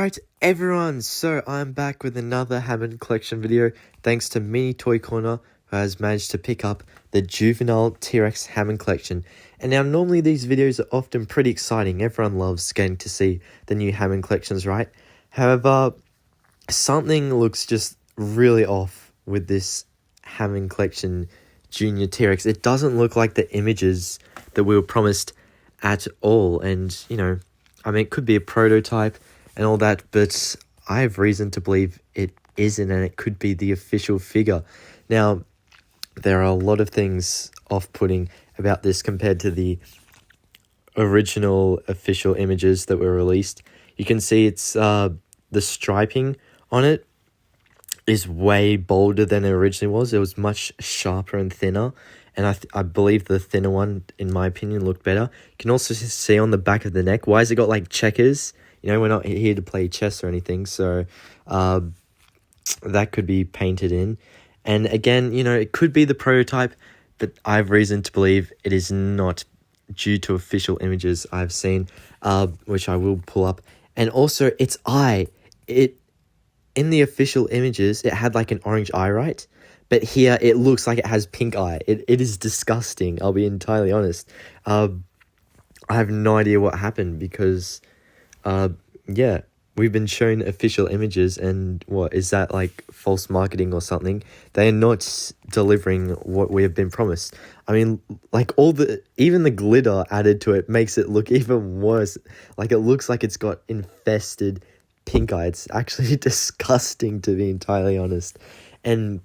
Alright everyone, so I'm back with another Hammond collection video thanks to Mini Toy Corner, who has managed to pick up the juvenile T-Rex Hammond collection. And now normally these videos are often pretty exciting, everyone loves getting to see the new Hammond collections, right? However, something looks just really off with this Hammond collection junior T-Rex. It doesn't look like the images that we were promised at all, and you know, I mean, it could be a prototype and all that, but I have reason to believe it isn't, and it could be the official figure. Now, there are a lot of things off-putting about this compared to the original official images that were released. You can see it's the striping on it is way bolder than it originally was. It was much sharper and thinner, and I believe the thinner one, in my opinion, looked better. You can also see on the back of the neck, why has it got like checkers? You know, we're not here to play chess or anything, so that could be painted in. And again, you know, it could be the prototype, but I have reason to believe it is not, due to official images I've seen, which I will pull up. And also, its eye, in the official images, it had like an orange eye, right? But here, it looks like it has pink eye. It is disgusting, I'll be entirely honest. I have no idea what happened because... yeah, we've been shown official images, and what is that, like false marketing or something? They are not delivering what we have been promised. I mean, like even the glitter added to it makes it look even worse. Like, it looks like it's got infested pink eye. It's actually disgusting, to be entirely honest. And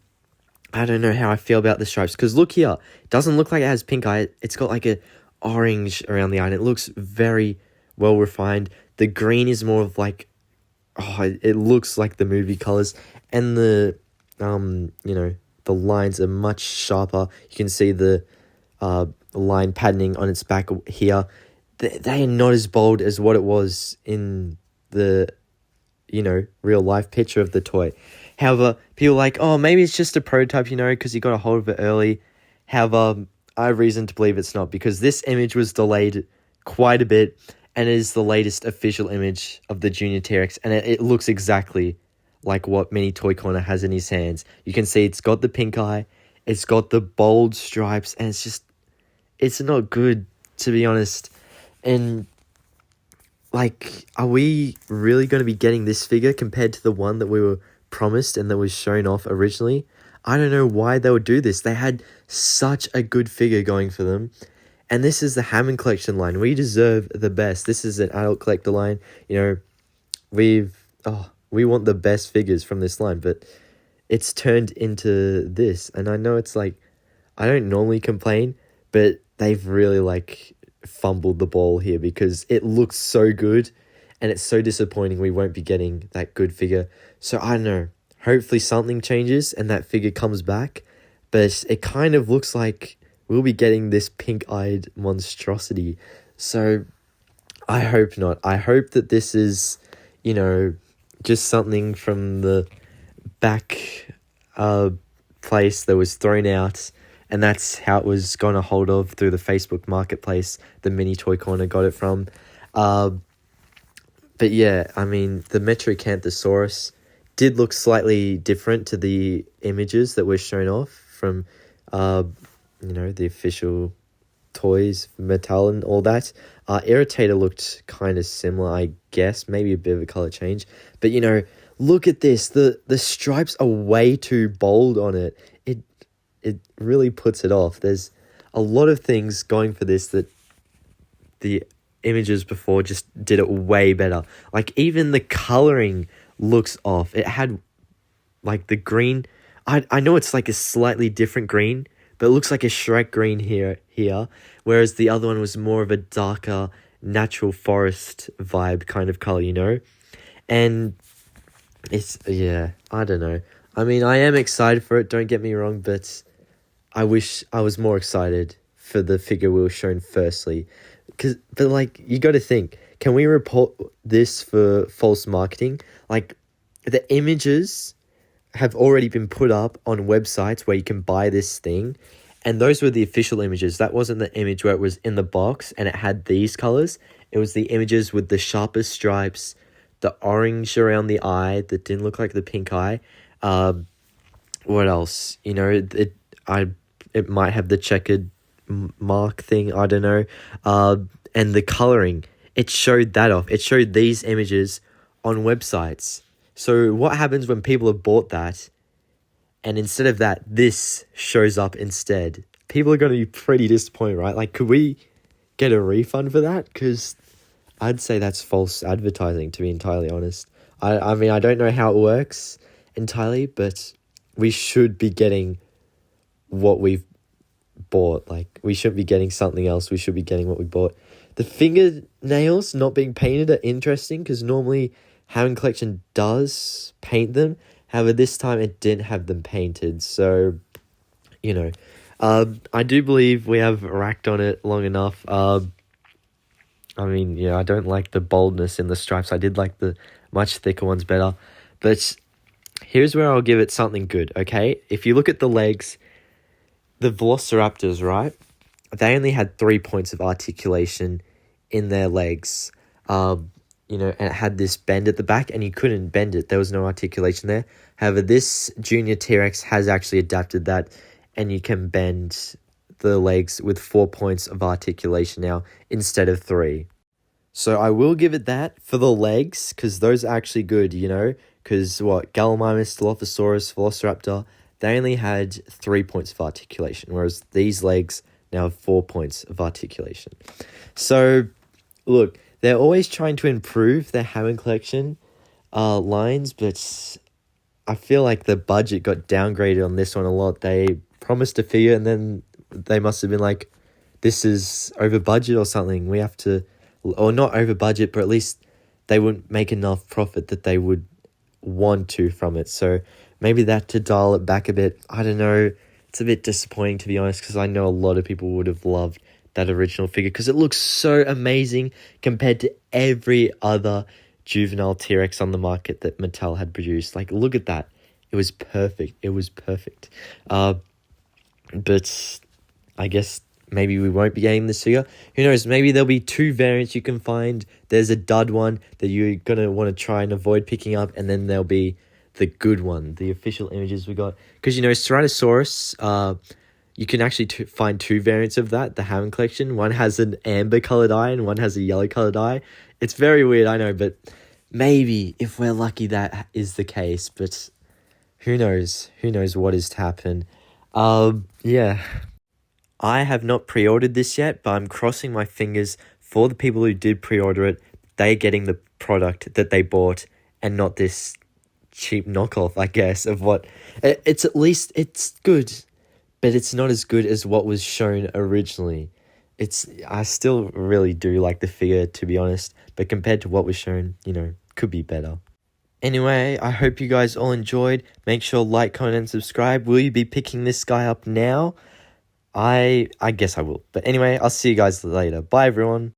I don't know how I feel about the stripes, because look here, it doesn't look like it has pink eye. It's got like a orange around the eye, and it looks very well refined. The green is more of like, it looks like the movie colors, and the, you know, the lines are much sharper. You can see the line patterning on its back here. They are not as bold as what it was in the, you know, real life picture of the toy. However, people are like, oh, maybe it's just a prototype, you know, because you got a hold of it early. However, I have reason to believe it's not, because this image was delayed quite a bit, and it is the latest official image of the Junior T-Rex, and it looks exactly like what Mini Toy Corner has in his hands. You can see it's got the pink eye, it's got the bold stripes, and it's not good, to be honest. And, like, are we really going to be getting this figure compared to the one that we were promised and that was shown off originally? I don't know why they would do this. They had such a good figure going for them. And this is the Hammond collection line. We deserve the best. This is an adult collector line. You know, we want the best figures from this line, but it's turned into this. And I know it's like, I don't normally complain, but they've really like fumbled the ball here, because it looks so good and it's so disappointing we won't be getting that good figure. So I don't know. Hopefully something changes and that figure comes back, but it kind of looks like we'll be getting this pink-eyed monstrosity. So I hope not. I hope that this is, you know, just something from the back place that was thrown out, and that's how it was gone a hold of through the Facebook marketplace. The Mini Toy Corner got it from. But yeah, I mean, the Metrocanthosaurus did look slightly different to the images that were shown off from... you know, the official toys, metal and all that. Irritator looked kind of similar, I guess. Maybe a bit of a color change. But, you know, look at this. The stripes are way too bold on it. It really puts it off. There's a lot of things going for this that the images before just did it way better. Like, even the coloring looks off. It had, like, the green... I know it's like a slightly different green, but it looks like a Shrek green here, whereas the other one was more of a darker, natural forest vibe kind of color, you know? And it's, yeah, I don't know. I mean, I am excited for it, don't get me wrong, but I wish I was more excited for the figure we were shown firstly. But, like, you got to think, can we report this for false marketing? Like, the images have already been put up on websites where you can buy this thing, and those were the official images. That wasn't the image where it was in the box and it had these colors. It was the images with the sharpest stripes, the orange around the eye that didn't look like the pink eye. What else? You know, it might have the checkered mark thing, I don't know. And the coloring, it showed that off. It showed these images on websites. So what happens when people have bought that, and instead of that, this shows up instead? People are going to be pretty disappointed, right? Like, could we get a refund for that? Because I'd say that's false advertising, to be entirely honest. I mean, I don't know how it works entirely, but we should be getting what we've bought. Like, we shouldn't be getting something else. We should be getting what we bought. The fingernails not being painted are interesting, because normally Hammond Collection does paint them. However, this time it didn't have them painted. So, you know, I do believe we have racked on it long enough. I mean, yeah, I don't like the boldness in the stripes. I did like the much thicker ones better. But here's where I'll give it something good, okay? If you look at the legs, the velociraptors, right? They only had 3 points of articulation in their legs. You know, and it had this bend at the back, and you couldn't bend it. There was no articulation there. However, this junior T-Rex has actually adapted that, and you can bend the legs with 4 points of articulation now instead of 3. So I will give it that for the legs, because those are actually good, you know, because Gallimimus, Dilophosaurus, Velociraptor, they only had 3 points of articulation, whereas these legs now have 4 points of articulation. So, look, they're always trying to improve their Hammond Collection lines, but I feel like the budget got downgraded on this one a lot. They promised a figure, and then they must have been like, this is over budget or something. We have to, or not over budget, but at least they wouldn't make enough profit that they would want to from it. So maybe that to dial it back a bit. I don't know. It's a bit disappointing, to be honest, because I know a lot of people would have loved that original figure, because it looks so amazing compared to every other juvenile T-Rex on the market that Mattel had produced. Like, look at that. It was perfect. It was perfect. But I guess maybe we won't be getting this figure. Who knows? Maybe there'll be 2 variants you can find. There's a dud one that you're going to want to try and avoid picking up, and then there'll be the good one, the official images we got. Because, you know, Tyrannosaurus, you can actually find 2 variants of that, the Hammond Collection. One has an amber-coloured eye, and one has a yellow-coloured eye. It's very weird, I know, but maybe, if we're lucky, that is the case. But who knows? Who knows what is to happen? Yeah. I have not pre-ordered this yet, but I'm crossing my fingers for the people who did pre-order it. They're getting the product that they bought, and not this cheap knockoff, I guess, of what... It's at least... It's good, but it's not as good as what was shown originally. I still really do like the figure, to be honest, but compared to what was shown, you know, could be better. Anyway, I hope you guys all enjoyed. Make sure to like, comment, and subscribe. Will you be picking this guy up now? I guess I will. But anyway, I'll see you guys later. Bye, everyone.